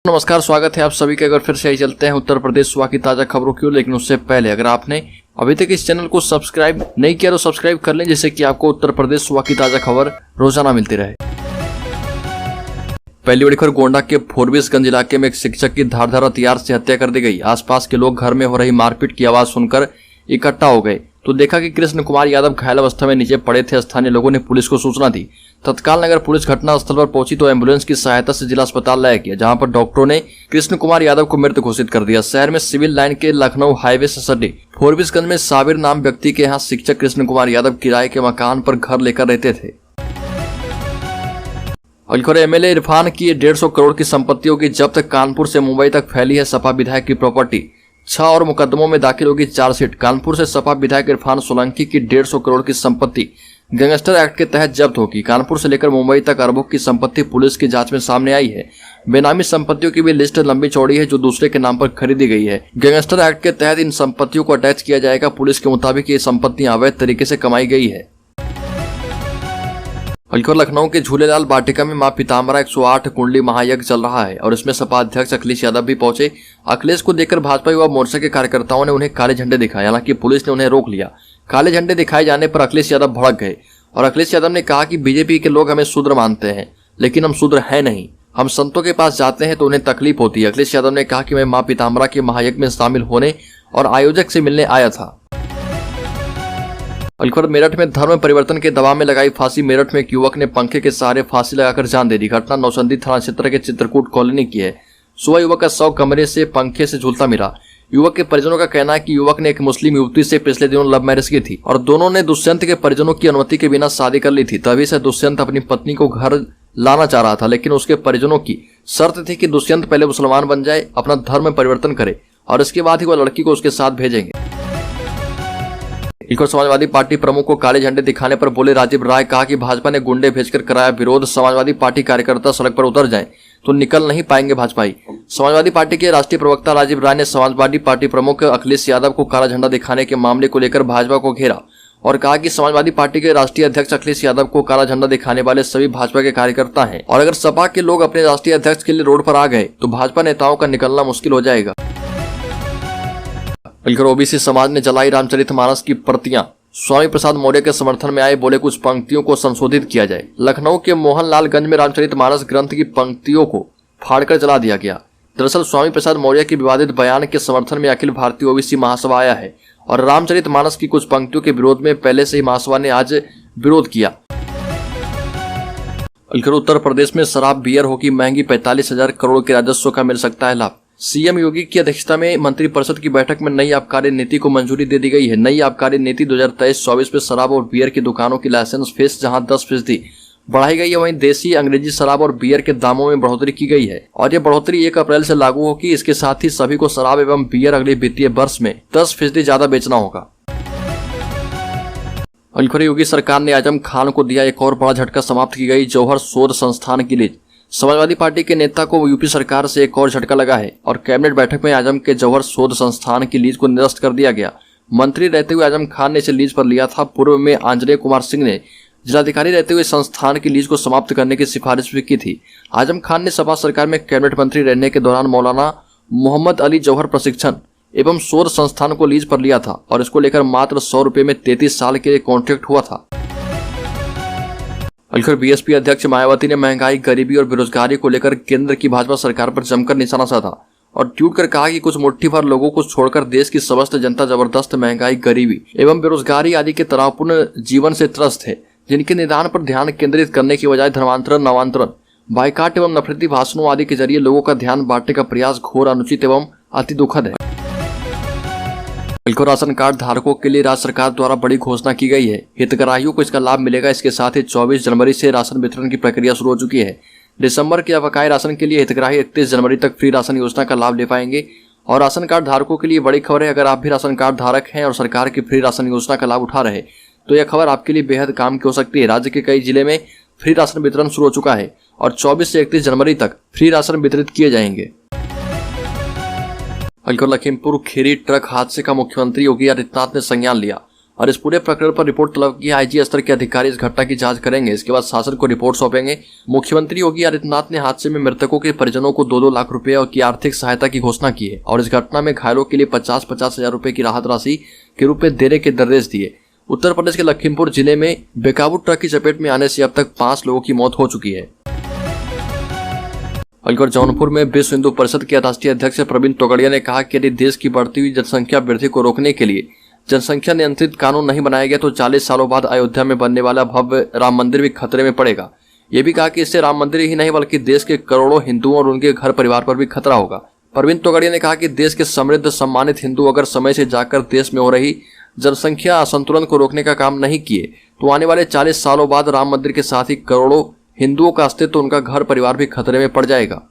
नमस्कार, स्वागत है आप सभी के। अगर फिर से ही चलते हैं उत्तर प्रदेश सुबह की ताजा खबरों की ओर, लेकिन उससे पहले अगर आपने अभी तक इस चैनल को सब्सक्राइब नहीं किया तो सब्सक्राइब कर लें, जिससे कि आपको उत्तर प्रदेश सुबह की ताजा खबर रोजाना मिलती रहे। पहली बड़ी खबर, गोंडा के फोरबिसगंज इलाके में एक शिक्षक की धारदार हथियार से हत्या कर दी गई। आसपास के लोग घर में हो रही मारपीट की आवाज सुनकर इकट्ठा हो गए तो देखा कि कृष्ण कुमार यादव घायल अवस्था में नीचे पड़े थे। स्थानीय लोगों ने पुलिस को सूचना दी। तत्काल नगर पुलिस घटनास्थल पर पहुंची तो एम्बुलेंस की सहायता से जिला अस्पताल लाया गया, जहां पर डॉक्टरों ने कृष्ण कुमार यादव को मृत घोषित कर दिया। शहर में सिविल लाइन के लखनऊ हाईवे से सटे फोरबिसगंज में साबिर नाम व्यक्ति के यहाँ शिक्षक कृष्ण कुमार यादव किराए के मकान पर घर लेकर रहते थे। और एमएलए इरफान की 150 करोड़ की संपत्तियों की जब्त। कानपुर से मुंबई तक फैली है सपा विधायक की प्रॉपर्टी। 6 और मुकदमों में दाखिल होगी चार्जशीट। कानपुर से सपा विधायक इरफान सोलंकी की 150 करोड़ की संपत्ति गैंगस्टर एक्ट के तहत जब्त होगी। कानपुर से लेकर मुंबई तक अरबों की संपत्ति पुलिस की जांच में सामने आई है। बेनामी संपत्तियों की भी लिस्ट लंबी चौड़ी है जो दूसरे के नाम पर खरीदी गई है। गैंगस्टर एक्ट के तहत इन संपत्तियों को अटैच किया जाएगा। पुलिस के मुताबिक ये संपत्तियां अवैध तरीके से कमाई गई है। लखनऊ के झूलेलाल वाटिका में मां पीताम्बरा 108 कुंडली महायज्ञ चल रहा है और इसमें सपा अध्यक्ष अखिलेश यादव भी पहुंचे। अखिलेश को देखकर भाजपा युवा मोर्चा के कार्यकर्ताओं ने उन्हें काले झंडे दिखाए, हालांकि पुलिस ने उन्हें रोक लिया। काले झंडे दिखाए जाने पर अखिलेश यादव भड़क गए और अखिलेश यादव ने कहा कि बीजेपी के लोग हमें शूद्र मानते हैं, लेकिन हम शूद्र हैं नहीं। हम संतों के पास जाते हैं तो उन्हें तकलीफ होती है। अखिलेश यादव ने कहा कि मैं मां पीताम्बरा के महायज्ञ में शामिल होने और आयोजक से मिलने आया था। मेरठ में धर्म परिवर्तन के दबाव में लगाई फांसी। मेरठ में एक युवक ने पंखे के सहारे फांसी लगाकर जान दे दी। घटना नौचंदी थाना क्षेत्र के चित्रकूट कॉलोनी की है। सुबह युवक का शव कमरे से पंखे से झूलता मिला। युवक के परिजनों का कहना है कि युवक ने एक मुस्लिम युवती से पिछले दिनों लव मैरिज की थी और दोनों ने दुष्यंत के परिजनों की अनुमति के बिना शादी कर ली थी। तभी से दुष्यंत अपनी पत्नी को घर लाना चाह रहा था, लेकिन उसके परिजनों की शर्त थी कि दुष्यंत पहले मुसलमान बन जाए, अपना धर्म परिवर्तन करे और इसके बाद ही वह लड़की को उसके साथ भेजेंगे। समाजवादी पार्टी प्रमुख को काले झंडे दिखाने पर बोले राजीव राय। कहा कि भाजपा ने गुंडे भेजकर कराया विरोध। समाजवादी पार्टी कार्यकर्ता सड़क पर उतर जाएं तो निकल नहीं पाएंगे भाजपाई। समाजवादी पार्टी के राष्ट्रीय प्रवक्ता राजीव राय ने समाजवादी पार्टी प्रमुख अखिलेश यादव को काला झंडा दिखाने के मामले को लेकर भाजपा को घेरा और कहा कि समाजवादी पार्टी के राष्ट्रीय अध्यक्ष अखिलेश यादव को काला झंडा दिखाने वाले सभी भाजपा के कार्यकर्ता हैं और अगर सपा के लोग अपने राष्ट्रीय अध्यक्ष के लिए रोड पर आ गए तो भाजपा नेताओं का निकलना मुश्किल हो जाएगा। ओबीसी समाज ने जलाई रामचरितमानस की प्रतियां। स्वामी प्रसाद मौर्य के समर्थन में आए, बोले कुछ पंक्तियों को संशोधित किया जाए। लखनऊ के मोहनलालगंज में रामचरितमानस ग्रंथ की पंक्तियों को फाड़कर जला दिया गया। दरअसल स्वामी प्रसाद मौर्य के विवादित बयान के समर्थन में अखिल भारतीय ओबीसी महासभा आया है और रामचरितमानस की कुछ पंक्तियों के विरोध में पहले से ही महासभा ने आज विरोध किया। उत्तर प्रदेश में शराब बियर होगी महंगी। 45,000 करोड़ के राजस्व का मिल सकता है लाभ। सीएम योगी की अध्यक्षता में मंत्रिपरिषद की बैठक में नई आबकारी नीति को मंजूरी दे दी गई है। नई आबकारी नीति 2023-24 में शराब और बियर की दुकानों की लाइसेंस फीस जहां 10% बढ़ाई गई है, वहीं देसी अंग्रेजी शराब और बियर के दामों में बढ़ोतरी की गई है और ये बढ़ोतरी 1 अप्रैल से लागू होगी। इसके साथ ही सभी को शराब एवं बियर अगले वित्तीय वर्ष में 10% ज्यादा बेचना होगा। योगी सरकार ने आजम खान को दिया एक और बड़ा झटका। समाप्त की गई जौहर शोध संस्थान की लीज। समाजवादी पार्टी के नेता को यूपी सरकार से एक और झटका लगा है और कैबिनेट बैठक में आजम के जौहर शोध संस्थान की लीज को निरस्त कर दिया गया। मंत्री रहते हुए आजम खान ने इसे लीज पर लिया था। पूर्व में आंजनेय कुमार सिंह ने जिलाधिकारी रहते हुए संस्थान की लीज को समाप्त करने की सिफारिश भी की थी। आजम खान ने सपा सरकार में कैबिनेट मंत्री रहने के दौरान मौलाना मोहम्मद अली जौहर प्रशिक्षण एवं शोध संस्थान को लीज पर लिया था और इसको लेकर मात्र 100 रुपए में 33 साल के लिए कॉन्ट्रैक्ट हुआ था। बीएसपी अध्यक्ष मायावती ने महंगाई, गरीबी और बेरोजगारी को लेकर केंद्र की भाजपा सरकार पर जमकर निशाना साधा और ट्वीट कर कहा कि कुछ मुट्ठी भर लोगों को छोड़कर देश की समस्त जनता जबरदस्त महंगाई, गरीबी एवं बेरोजगारी आदि के तनावपूर्ण जीवन से त्रस्त है, जिनके निदान पर ध्यान केंद्रित करने की बजाय धर्मांतरण, नवांतरण, बाइकाट एवं नफरती भाषणों आदि के जरिए लोगों का ध्यान बांटने का प्रयास घोर, अनुचित एवं अति दुखद है। राशन कार्ड धारकों के लिए राज्य सरकार द्वारा बड़ी घोषणा की गई है। हितग्राहियों को इसका लाभ मिलेगा। इसके साथ ही 24 जनवरी से राशन वितरण की प्रक्रिया शुरू हो चुकी है। दिसंबर के बकाये राशन के लिए हितग्राही 31 जनवरी तक फ्री राशन योजना का लाभ ले पाएंगे और राशन कार्ड धारकों के लिए बड़ी खबर है। अगर आप भी राशन कार्ड धारक हैं और सरकार की फ्री राशन योजना का लाभ उठा रहे तो यह खबर आपके लिए बेहद काम की हो सकती है। राज्य के कई जिले में फ्री राशन वितरण शुरू हो चुका है और 24 से 31 जनवरी तक फ्री राशन वितरित किए जाएंगे। लखीमपुर खीरी ट्रक हादसे का मुख्यमंत्री योगी आदित्यनाथ ने संज्ञान लिया और इस पूरे प्रकरण पर रिपोर्ट तलब की आईजी स्तर के अधिकारी इस घटना की जांच करेंगे। इसके बाद शासन को रिपोर्ट सौंपेंगे। मुख्यमंत्री योगी आदित्यनाथ ने हादसे में मृतकों के परिजनों को 2-2 लाख रुपए की आर्थिक सहायता की घोषणा की है और इस घटना में घायलों के लिए 50-50 हजार रुपए की राहत राशि के रूप में देने के निर्देश दिए। उत्तर प्रदेश के लखीमपुर जिले में बेकाबू ट्रक की चपेट में आने से अब तक 5 लोगों की मौत हो चुकी है। अलवर जौनपुर में विश्व हिंदू परिषद के राष्ट्रीय अध्यक्ष प्रवीण तोगड़िया ने कहा कि यदि देश की बढ़ती हुई जनसंख्या वृद्धि को रोकने के लिए जनसंख्या नियंत्रित कानून नहीं बनाया गया तो 40 सालों बाद अयोध्या में बनने वाला भव्य राम मंदिर भी खतरे में पड़ेगा। ये भी कहा कि इससे राम मंदिर ही नहीं बल्कि देश के करोड़ों हिंदुओं और उनके घर परिवार पर भी खतरा होगा। प्रवीण तोगड़िया ने कहा कि देश के समृद्ध सम्मानित हिंदू अगर समय से जाकर देश में हो रही जनसंख्या असंतुलन को रोकने का काम नहीं किए तो आने वाले 40 सालों बाद राम मंदिर के साथ ही करोड़ों हिंदुओं का अस्तित्व, उनका घर परिवार भी खतरे में पड़ जाएगा।